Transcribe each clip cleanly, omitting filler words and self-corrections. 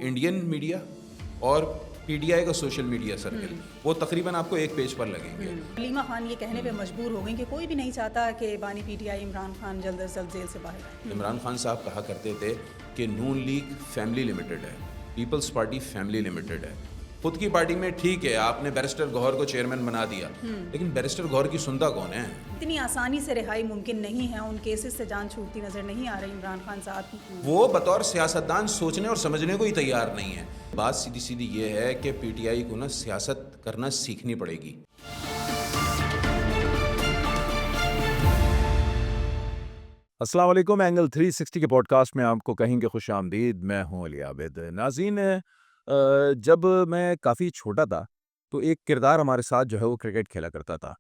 Indian media और PTI का social media circle वो तकरीबन आपको एक पेज पर लगेंगे। हलीमा खान ये कहने पे मजबूर हो गई कि कोई भी नहीं चाहता कि बानी पीटीआई इमरान खान जल्द अज जल्द जेल से बाहर आए। इमरान खान साहब कहा करते थे कि नून लीग फैमिली लिमिटेड है, पीपल्स पार्टी फैमिली लिमिटेड है। खुद की पार्टी में ठीक है, आपने बैरिस्टर गौहर को चेयरमैन बना दिया, लेकिन बैरिस्टर गौहर की सुनता कौन है? इतनी आसानी से रिहाई मुमकिन नहीं है, उन केसेस से जान छूटती नजर नहीं आ रही इमरान खान साहब की। वो बतौर सियासतदान सोचने और समझने को ही तैयार नहीं है। बात सीधी सीधी ये है कि पीटीआई को ना सियासत करना सीखनी पड़ेगी। अस्सलाम वालेकुम। एंगल 360 के पॉडकास्ट में आपको कहेंगे खुश आमदीद। मैं हूँ अली आबिद। नाज़रीन, जब मैं काफ़ी छोटा था तो एक किरदार हमारे साथ जो है वो क्रिकेट खेला करता था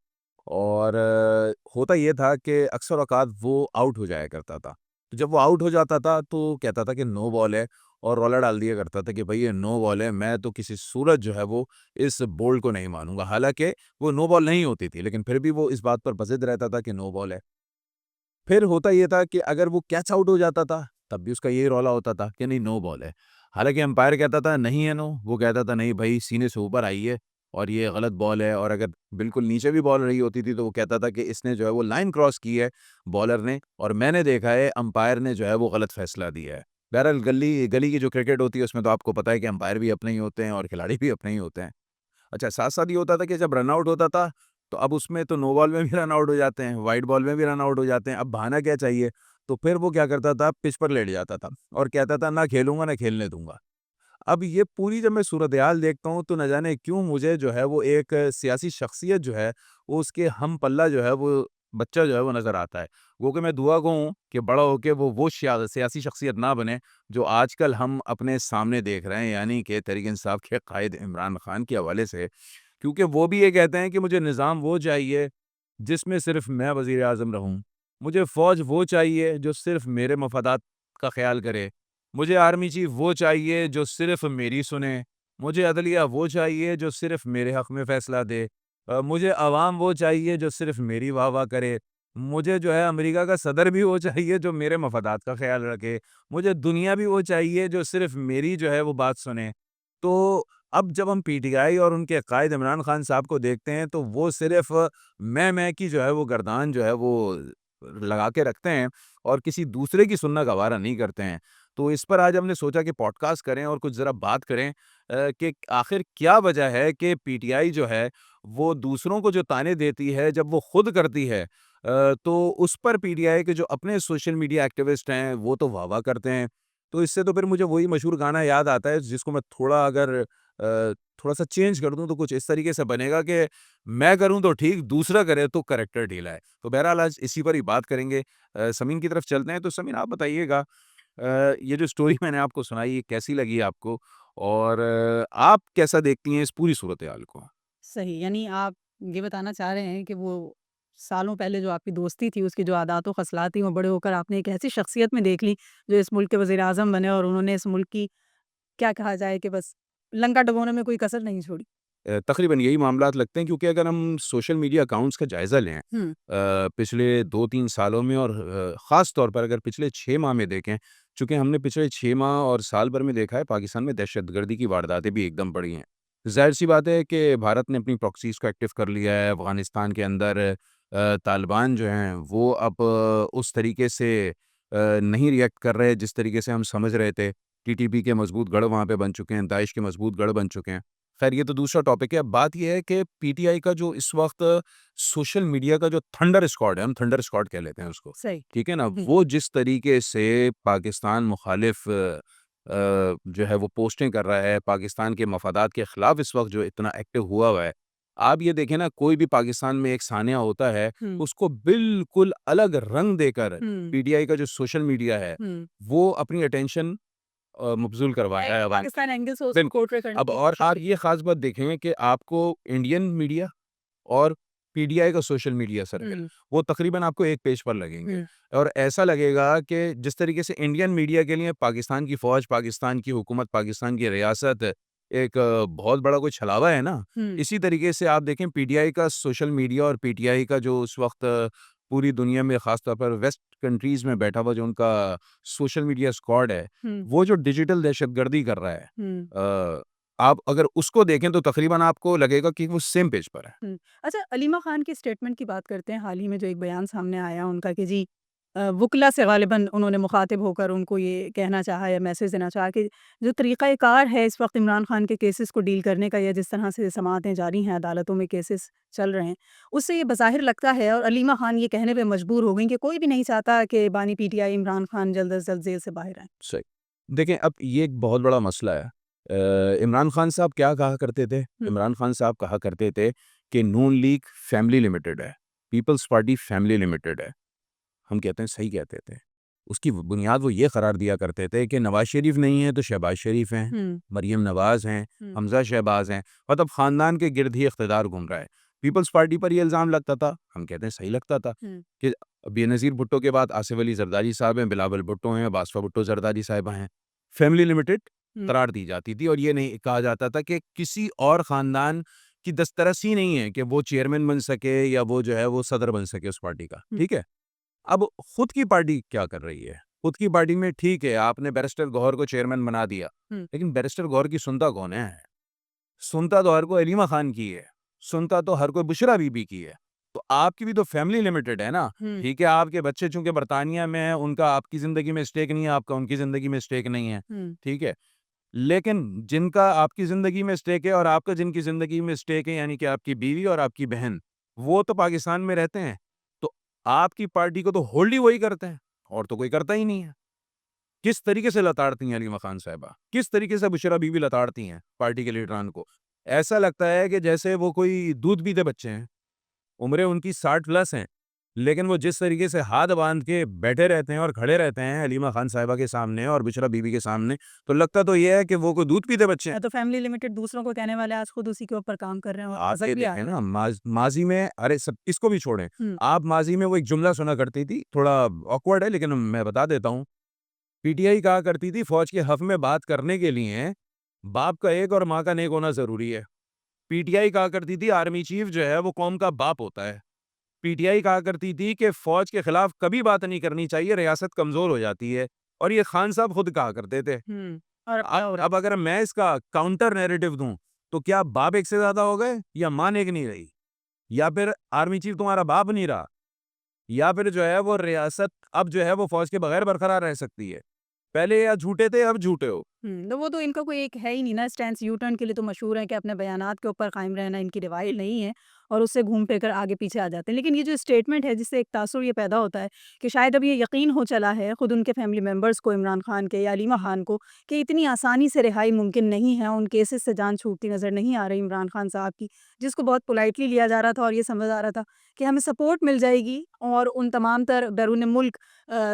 और होता ये था कि अक्सर औक़ात वो आउट हो जाया करता था। तो जब वो आउट हो जाता था तो कहता था कि नो बॉल है और रौला डाल दिया करता था कि भई ये नो बॉल है, मैं तो किसी सूरत जो है वो इस बोल्ड को नहीं मानूँगा। हालाँकि वो नो बॉल नहीं होती थी, लेकिन फिर भी वो इस बात पर बज़िद रहता था कि नो बॉल है। फिर होता ये था कि अगर वो कैच आउट हो जाता था, तब भी उसका यही रौला होता था कि नहीं नो बॉल है। हालाँकि अंपायर कहता था नहीं है नो, वो कहता था नहीं भई सीने से ऊपर आई है और ये गलत बॉल है, और अगर बिल्कुल नीचे भी बॉल रही होती थी तो वो कहता था कि इसने जो है वो लाइन क्रॉस की है बॉलर ने, और मैंने देखा है अंपायर ने जो है वो गलत फैसला दिया है। बहरहाल गली गली की जो क्रिकेट होती है उसमें तो आपको पता है कि अंपायर भी अपने ही होते हैं और खिलाड़ी भी अपने ही होते हैं। अच्छा, साथ-साथ ये होता था कि जब रन आउट होता था, तो अब उसमें तो नो बॉल में भी रन आउट हो जाते हैं, वाइड बॉल में भी रन आउट हो जाते हैं, अब बहाना क्या चाहिए? तो फिर वो क्या करता था, पिच पर लेट जाता था और कहता था, "ना खेलूँगा, ना खेलने दूँगा।" अब ये पूरी जब मैं सूरत-ए-हाल देखता हूँ, तो न जाने क्यों मुझे जो है वो एक सियासी शख्सियत जो है, वो उसके हम पल्ला जो है वो बच्चा जो है वो नज़र आता है। गो कि मैं दुआ गो हूँ कि बड़ा होके वो सियासी शख्सियत ना बने, जो आजकल हम अपने सामने देख रहे हैं, यानी कि तहरीक-ए-इंसाफ के कायद इमरान खान के हवाले से। क्योंकि वो भी ये कहते हैं कि मुझे निज़ाम वो चाहिए जिसमें सिर्फ़ मैं वज़ीर-ए-आज़म रहूँ। मुझे फ़ौज वो चाहिए जो सिर्फ़ मेरे मफ़ादात का ख़्याल करे। मुझे आर्मी चीफ़ वो चाहिए जो सिर्फ़ मेरी सुने। मुझे अदलिया वो चाहिए जो सिर्फ़ मेरे हक़ में फ़ैसला दे। मुझे अवाम वो चाहिए जो सिर्फ़ मेरी वाह-वाह करे। मुझे जो है अमेरिका का सदर भी वो चाहिए जो मेरे मफ़ादात का ख़्याल रखे। मुझे दुनिया भी वो चाहिए जो सिर्फ़ मेरी जो है वो बात सुने। तो अब जब हम पीटीआई और उनके कायद इमरान खान साहब को देखते हैं, तो वो सिर्फ़ मैं की जो है वो गर्दान जो है वो लगा के रखते हैं और किसी दूसरे की सुनना गवारा नहीं करते हैं। तो इस पर आज हमने सोचा कि पॉडकास्ट करें और कुछ ज़रा बात करें कि आखिर क्या वजह है कि पीटीआई जो है वो दूसरों को जो ताने देती है, जब वो खुद करती है तो उस पर पीटीआई के जो अपने सोशल मीडिया एक्टिविस्ट हैं, वो तो वाह-वाह करते हैं। तो इससे तो फिर मुझे वही मशहूर गाना याद आता है, जिसको मैं थोड़ा अगर थोड़ा-सा चेंज कर दूँ तो कुछ इस तरीके से बनेगा कि मैं करूँ तो ठीक, दूसरा करे तो करैक्टर ढीला है। तो बहरहाल आज इसी पर ही बात करेंगे। समीन की तरफ चलते हैं। तो समीन, आप बताइएगा, ये जो स्टोरी मैंने आपको सुनाई, ये कैसी लगी आपको? और आप कैसा देखती हैं इस पूरी सूरत-ए-हाल को? सही, यानी आप ये बताना चाह रहे हैं कि वो सालों पहले जो आपकी दोस्ती थी, उसकी जो आदात व खसलात थी, वो बड़े होकर आपने एक ऐसी शख्सियत में देख ली, जो इस मुल्क के वज़ीर-ए-आज़म बने और उन्होंने इस मुल्क की, क्या कहा जाए कि बस लंका डुबोने में कोई कसर नहीं छोड़ी। तकरीबन यही मामलात लगते हैं, क्योंकि अगर हम सोशल मीडिया अकाउंट्स का जायज़ा लें हुँ। पिछले 2-3 सालों में, और ख़ास तौर पर अगर पिछले 6 माह में देखें, चूँकि हमने पिछले 6 माह और साल भर में देखा है पाकिस्तान में दहशतगर्दी की वारदातें भी एकदम बढ़ी हैं। ज़ाहिर-सी बात है कि भारत ने अपनी प्रॉक्सीज़ को एक्टिव कर लिया है। अफ़गानिस्तान के अंदर तालिबान जो हैं वो अब उस तरीके से नहीं रिएक्ट कर रहे जिस तरीके से हम समझ रहे थे। टीटीपी के मज़बूत गढ़ वहाँ पे बन चुके हैं, दाइश के मज़बूत गढ़ बन चुके हैं। ख़ैर, ये तो दूसरा टॉपिक है। अब बात ये है कि पीटीआई का जो इस वक़्त सोशल मीडिया का जो थंडर स्क्वाड है, हम थंडर स्क्वाड कह लेते हैं उसको, सही। ठीक है ना? हुँ। वो जिस तरीके से पाकिस्तान मुखालिफ जो है वो पोस्टें कर रहा है, पाकिस्तान के मफादात के ख़िलाफ़ इस वक़्त जो इतना एक्टिव हुआ है। आप ये देखें ना, कोई भी पाकिस्तान में एक सानिया होता है, हुँ, उसको बिल्कुल अलग रंग देकर हुँ, पीटीआई का जो सोशल मीडिया है, हुँ। वो अपनी अटेंशन मबज़ूल करवाया है। पाकिस्तान एंगल से उसको बिल्कुल। पोर्ट्रे करने अब की और कोशिश आप की। ये ख़ास बात देखेंगे कि आपको इंडियन मीडिया और पीटीआई का सोशल मीडिया सर्कल, हुँ, वो तकरीबन आपको एक पेज पर लगेंगे। हुँ, और ऐसा लगेगा कि जिस तरीके से इंडियन मीडिया के लिए पाकिस्तान की फ़ौज, पाकिस्तान की हुकूमत, पाकिस्तान की रियासत एक बहुत बड़ा कोई छलावा है ना, हुँ, इसी तरीके से आप देखें पीटीआई का सोशल मीडिया और पीटीआई का जो उस वक़्त पूरी दुनिया में ख़ास तौर पर वेस्ट कंट्रीज़ में बैठा हुआ जो उनका सोशल मीडिया स्क्वाड है, हुँ, वो जो डिजिटल दहशतगर्दी कर रहा है, हुँ, आप अगर उसको देखें तो तकरीबन आपको लगेगा कि वो सेम पेज पर है। हुँ। अच्छा, अलीमा ख़ान के स्टेटमेंट की बात करते हैं। हाल ही में जो एक बयान सामने आया उनका कि जी वुकला से ग़ालिबन उन्होंने मुख़ातिब होकर उनको ये कहना चाहा या मैसेज देना चाहा कि जो तरीक़ा-ए-कार है इस वक़्त इमरान ख़ान के केसेस को डील करने का या जिस तरह से समाअतें जारी हैं, अदालतों में केसेस चल रहे हैं, उससे ये बज़ाहिर लगता है और अलीमा ख़ान ये कहने पे मजबूर हो गईं कि कोई भी नहीं चाहता कि बानी पीटीआई इमरान ख़ान जल्द अज़ जल्द जेल से बाहर आएँ। सही। देखें, अब ये एक बहुत बड़ा मसला है। इमरान खान साहब क्या कहा करते थे? हुँ, इमरान खान साहब कहा करते थे कि नून लीग फैमिली लिमिटेड है, पीपल्स पार्टी फैमिली लिमिटेड है। हम कहते हैं सही कहते थे। उसकी बुनियाद वो ये करार दिया करते थे कि नवाज़ शरीफ नहीं है तो शहबाज शरीफ हैं, हुँ, मरीम नवाज़ हैं, हुँ, हमज़ा शहबाज हैं, मतलब ख़ानदान के गिर्द ही इक़्तिदार घूम रहा है। पीपल्स पार्टी पर ये इल्ज़ाम लगता था, हम कहते हैं सही लगता था, हुँ, कि बेनज़ीर भुट्टो के बाद आसिफ़ अली ज़रदारी साहब हैं, बिलावल भुट्टो हैं, बासफ़ा भुट्टो ज़रदारी साहिबा हैं। फैमिली लिमिटेड हुँ, करार दी जाती थी और ये नहीं कहा जाता था कि किसी और ख़ानदान की दस्तरस ही नहीं है कि वो चेयरमैन बन सके या वो जो है वो सदर बन सके उस पार्टी का, हुँ, ठीक है? अब खुद की पार्टी क्या कर रही है? खुद की पार्टी में ठीक है, आपने बैरिस्टर गौहर को चेयरमैन बना दिया, हुँ, लेकिन बैरिस्टर गौहर की सुनता कौन है? सुनता तो हर कोई अलीमा खान की है, सुनता तो हर कोई बुशरा बीबी की है। तो आपकी भी तो फैमिली लिमिटेड है ना। हुँ, ठीक है, आपके बच्चे चूँकि बर्तानिया में हैं, उनका आपकी ज़िंदगी में स्टेक नहीं है, आपका उनकी ज़िंदगी में स्टेक नहीं है, हुँ, ठीक है? लेकिन जिनका आपकी ज़िंदगी में स्टेक है और आपका जिनकी ज़िंदगी में स्टेक है, यानी कि आपकी बीवी और आपकी बहन, वो तो पाकिस्तान में रहते हैं। तो आपकी पार्टी को तो होल्ड ही वही करते हैं, और तो कोई करता ही नहीं है। किस तरीके से लताड़ती हैं अलीमा खान साहिबा, किस तरीके से बुशरा बीबी लताड़ती हैं पार्टी के लीडरान को। ऐसा लगता है कि जैसे वो कोई दूध पीते बच्चे हैं। उम्रें उनकी 60 प्लस हैं, लेकिन वो जिस तरीके से हाथ बाँध के बैठे रहते हैं और खड़े रहते हैं अलीमा खान साहिबा के सामने और बुशरा बीबी के सामने, तो लगता तो ये है कि वो कोई दूध पीते बच्चे हैं। या तो फैमिली लिमिटेड दूसरों को कहने वाले आज खुद उसी के ऊपर काम कर रहे हैं और आप मज़ाक ये भी आ देखें रहा है। ना, माज़ी में, अरे सब इसको भी छोड़ें, हुँ, आप माज़ी में वो एक जुमला सुना करती थी, थोड़ा ऑकवर्ड है लेकिन मैं बता देता हूँ। पीटीआई कहा करती थी फौज के हक़ में बात करने के लिए बाप का एक और माँ का नेक होना ज़रूरी है। पीटीआई कहा करती थी आर्मी चीफ जो है वो कौम का बाप होता है। पीटीआई कहा करती थी कि फौज के खिलाफ कभी बात नहीं करनी चाहिए, रियासत कमज़ोर हो जाती है, और ये खान साहब खुद कहा करते थे। हुँ, और अब क्या हो रहा है? अब अगर मैं इसका काउंटर नैरेटिव दूँ, तो क्या बाप एक से ज़्यादा हो गए या माँ नेक नहीं रही? या फिर आर्मी चीफ तुम्हारा बाप नहीं रहा? या फिर जो है वो रियासत अब जो है वो फौज के बगैर बरकरार रह सकती है? पहले या झूठे थे, अब झूठे हो। तो वो तो इनका कोई एक है ही नहीं ना स्टैंस। यू टर्न के लिए तो मशहूर है कि अपने बयानात के ऊपर कायम रहना इनकी रवाइल नहीं है और उससे घूम फिर कर आगे पीछे आ जाते हैं। लेकिन ये जो स्टेटमेंट है जिससे एक तासुर ये पैदा होता है कि शायद अब ये यकीन हो चला है खुद उनके फैमिली मेंबर्स को, इमरान खान के या अलीमा खान को, कि इतनी आसानी से रिहाई मुमकिन नहीं है। उन केसेस से जान छूटती नज़र नहीं आ रही इमरान खान साहब की, जिसको बहुत पोलाइटली लिया जा रहा था और ये समझ आ रहा था कि हमें सपोर्ट मिल जाएगी और उन तमाम तर बैरून मुल्क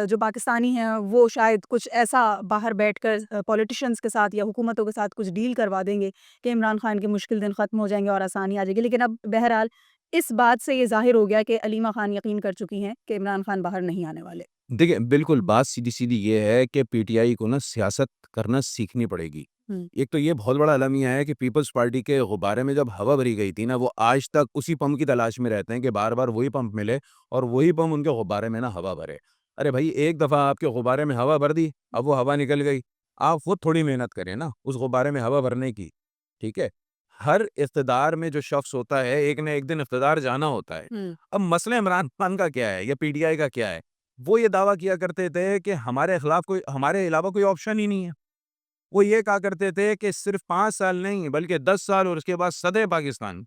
जो पाकिस्तानी हैं वो शायद कुछ ऐसा बाहर बैठकर पॉलिटिशियंस के साथ या हुकूमतों के साथ कुछ डील करवा देंगे कि इमरान खान के मुश्किल दिन ख़त्म हो जाएँगे और आसानी आ जाएगी। लेकिन अब बहरहाल इस बात से ये ज़ाहिर हो गया कि अलीमा खान यकीन कर चुकी हैं कि इमरान खान बाहर नहीं आने वाले। देखिए, बिल्कुल बात सीधी-सीधी ये है कि पीटीआई को ना सियासत करना सीखनी पड़ेगी। हुँ, एक तो ये बहुत बड़ा अलमिया है कि पीपल्स पार्टी के गुब्बारे में जब हवा भरी गई थी ना, वो आज तक उसी पंप की तलाश में रहते हैं कि बार-बार वही पंप मिले और वही पंप उनके गुब्बारे में ना हवा भरे। अरे भाई, एक दफ़ा आपके गुब्बारे में हवा भर दी, अब वो हवा निकल गई। आप खुद थोड़ी मेहनत करें ना, उस गुब्बारे में हवा भरने की, ठीक है? हर इक़्तिदार में जो शख्स होता है, एक न एक दिन इक़्तिदार जाना होता है। हुँ, अब मसला इमरान खान का क्या है या पीटीआई का क्या है? वो ये दावा किया करते थे कि हमारे खिलाफ कोई, हमारे अलावा कोई ऑप्शन ही नहीं है। वो ये कहा करते थे कि सिर्फ 5 साल नहीं बल्कि 10 साल और उसके बाद सदर पाकिस्तान।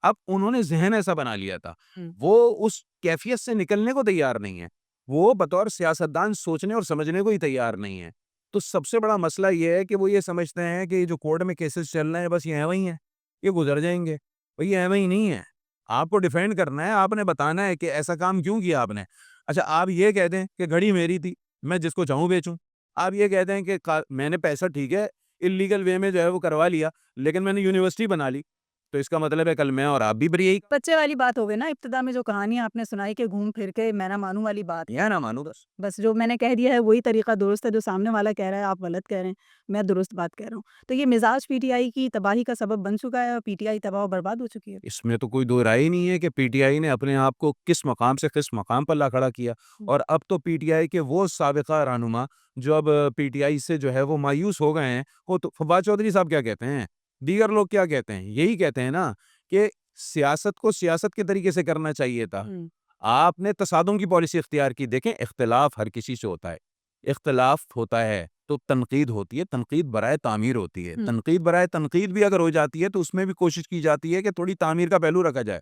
अब उन्होंने ज़हन ऐसा बना लिया था। हुँ, वो उस कैफ़ियत से निकलने को तैयार नहीं है। वो बतौर सियासतदान सोचने और समझने को ही तैयार नहीं है। तो सबसे बड़ा मसला ये है कि वो ये समझते हैं कि ये जो कोर्ट में केसेस चल रहे हैं बस ये एवं ही हैं, ये गुज़र जाएँगे। भई ये एवं ही नहीं है। आपको डिफेंड करना है, आपने बताना है कि ऐसा काम क्यों किया आपने। अच्छा, आप ये कह दें कि घड़ी मेरी थी, मैं जिसको चाहूँ बेचूँ। आप ये कहते हैं कि का मैंने पैसा ठीक है, इल्लीगल वे में जो है वो करवा लिया, लेकिन मैंने यूनिवर्सिटी बना ली। तो इसका मतलब है कल मैं और आप भी बरी यही बच्चे वाली बात हो गई ना, इब्तिदा में जो कहानी आपने सुनाई कि घूम फिर के मैं ना मानूं वाली बात। या ना मानो बस। बस जो मैंने कह दिया है वही तरीका दुरुस्त है, जो सामने वाला कह रहा है आप गलत कह रहे हैं, मैं दुरुस्त बात कह रहा हूँ। तो ये मिजाज पीटीआई की तबाही का सबब बन चुका है और पीटीआई तबाह और बर्बाद हो चुकी है। इसमें तो कोई दो राय ही नहीं है कि पीटीआई ने अपने आप को किस मकाम से किस मकाम पर ला खड़ा किया। और अब तो पीटीआई के वो साबिका रहनुमा जो अब पीटीआई से जो है वो मायूस हो गए हैं, वो तो फवाद चौधरी साहब क्या कहते हैं, दीगर लोग क्या कहते हैं, यही कहते हैं ना कि सियासत को सियासत के तरीके से करना चाहिए था। हुँ, आपने तसादुम की पॉलिसी इख्तियार की। देखें, इख्तिलाफ हर किसी से होता है। इख्तिलाफ होता है तो तनकीद होती है, तनकीद बराए तामीर होती है। हुँ। तनकीद बराए तनकीद भी अगर हो जाती है तो उसमें भी कोशिश की जाती है कि थोड़ी तामीर का पहलू रखा जाए।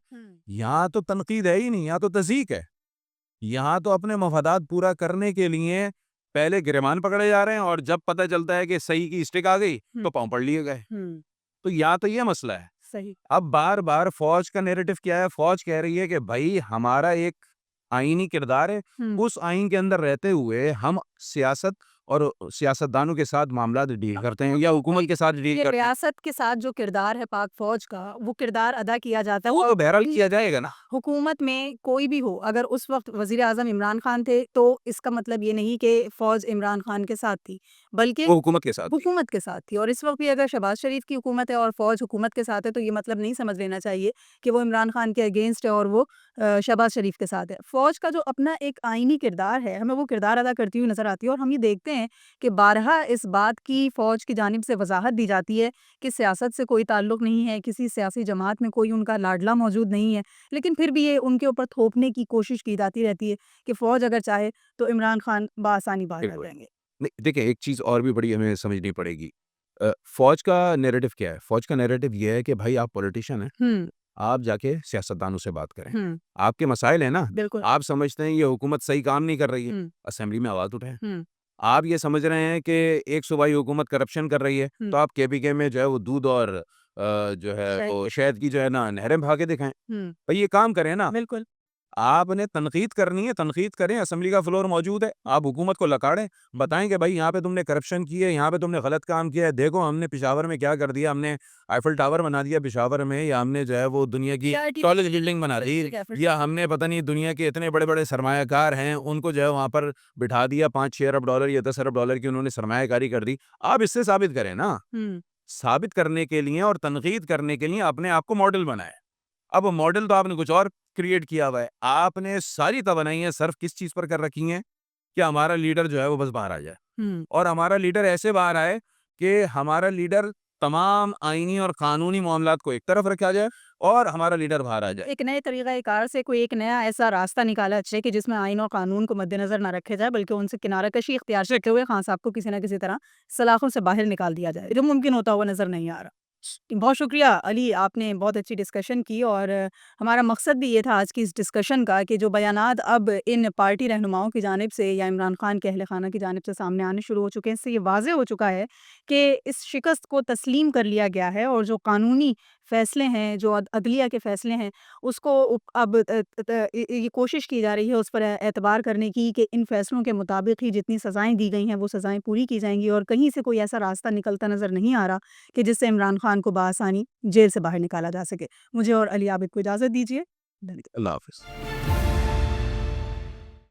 यहाँ तो तनकीद है ही नहीं, यहाँ तो तज़ीक है। यहाँ तो अपने मफादात पूरा करने के लिए पहले गिरेबान पकड़े जा रहे हैं और जब पता चलता है कि सही की स्टिक आ गई तो पाँव पड़ लिए गए। हुँ, तो यहाँ तो ये मसला है। सही। अब बार-बार फ़ौज का नैरेटिव क्या है? फ़ौज कह रही है कि भई हमारा एक आईनी किरदार है, हुँ। उस आइन के अंदर रहते हुए हम सियासत और सियासतदानों के साथ मामलात डील करते हैं या हुकूमत के साथ डील ये करते हैं। रियासत के साथ जो किरदार है पाक फ़ौज का, वो किरदार अदा किया जाता है। वो वो तो बहरहाल किया जाएगा ना। हुकूमत में कोई भी हो, अगर उस वक़्त वज़ीर-ए-आज़म इमरान खान थे, तो इसका मतलब ये नहीं कि फ़ौज इमरान खान के साथ थी, बल्कि वो हुकूमत के साथ थी। हुकूमत के साथ थी। और इस वक़्त भी अगर शहबाज़ शरीफ की हुकूमत है और फ़ौज हुकूमत के साथ है, तो ये मतलब नहीं समझ लेना चाहिए कि वो इमरान खान के अगेंस्ट है और वो शहबाज़ शरीफ के साथ है। फ़ौज का जो अपना एक आईनी किरदार है, हमें वो किरदार अदा करती हुई नज़र आती है और हम ये देखते हैं कि बारहा इस बात की फ़ौज की जानिब से वज़ाहत दी जाती है कि सियासत से कोई ताल्लुक नहीं है, किसी सियासी जमात में कोई उनका लाडला मौजूद नहीं है। लेकिन फिर भी ये उनके ऊपर थोपने की कोशिश की जाती रहती है कि फ़ौज अगर चाहे तो इमरान खान बआसानी बाहर आ बिल्कुल। जाएँगे। नहीं, देखिए एक चीज़ और भी बड़ी हमें समझनी पड़ेगी। फ़ौज का नैरेटिव क्या है? फ़ौज का नैरेटिव ये है कि भाई आप पॉलिटिशियन हैं, हुँ, आप जाके सियासतदानों से बात करें। हुँ, आपके मसाइल हैं ना, बिल्कुल। आप समझते हैं ये हुकूमत सही काम नहीं कर रही है, हुँ, असेंबली में आवाज़ उठाएँ। हुँ, आप ये समझ रहे हैं कि एक सूबाई हुकूमत करप्शन कर रही है, हुँ। तो आप केपीके में जो है वो दूध और जो है शहद। वो शहद की जो है ना नहरें बहा के दिखाएँ। हुँ, भाई ये काम करें ना। बिल्कुल। आपने तनकीद करनी है, तनकीद करें, असेंबली का फ्लोर मौजूद है। आप हुकूमत को लकाड़ें, बताएँ कि भाई यहाँ पे तुमने करप्शन की है, यहाँ पे तुमने गलत काम किया है। देखो हमने पेशावर में क्या कर दिया, हमने आईफल टावर बना दिया पेशावर में, या हमने जो है वो दुनिया की पीआरटी टॉलेस्ट बिल्डिंग बना दी, या हमने पता नहीं दुनिया के इतने बड़े-बड़े सरमायाकार हैं, उनको जो है वहाँ पर बिठा दिया, 5-6 अरब डॉलर या 10 अरब डॉलर की उन्होंने सरमायाकारी कर दी। आप इससे साबित करें ना। हुँ, साबित करने के लिए और तनकीद करने के लिए अपने आप को मॉडल बनाएँ। अब मॉडल तो आपने कुछ और क्रिएट किया हुआ है। आपने सारी तवानाइयाँ सर्फ़ किस चीज़ पर कर रखी हैं कि हमारा लीडर जो है वो बस बाहर आ जाए। हुँ। और हमारा लीडर ऐसे बाहर आए कि हमारा लीडर तमाम आईनी और कानूनी मामलात को एक तरफ रखा जाए और हमारा लीडर बाहर आ जाए। एक नए तरीक़ा-ए-कार से कोई एक नया ऐसा रास्ता निकाला जाए कि जिसमें आइन और कानून को मद्देनज़र ना रखे जाए, बल्कि उनसे किनारा-कशी इख्तियार से रखते हुए खान साहब को किसी न किसी तरह सलाखों से बाहर निकाल दिया जाए, जो मुमकिन होता हुआ नज़र नहीं आ रहा। बहुत शुक्रिया अली, आपने बहुत अच्छी डिस्कशन की और हमारा मकसद भी ये था आज की इस डिस्कशन का कि जो बयानात अब इन पार्टी रहनुमाओं की जानिब से या इमरान खान के अहल खाना की जानिब से सामने आने शुरू हो चुके हैं, इससे ये वाज़ेह हो चुका है कि इस शिकस्त को तस्लीम कर लिया गया है और जो कानूनी फ़ैसले हैं, जो अदलिया के फ़ैसले हैं, उसको अब ये कोशिश की जा रही है उस पर एतबार करने की कि इन फ़ैसलों के मुताबिक ही जितनी सज़ाएँ दी गई हैं, वो सज़ाएँ पूरी की जाएँगी और कहीं से कोई ऐसा रास्ता निकलता नज़र नहीं आ रहा कि जिससे इमरान खान को बआसानी जेल से बाहर निकाला जा सके। मुझे और अली आबिद को इजाज़त दीजिए। धन्यवाद। अल्लाह हाफ़िज़।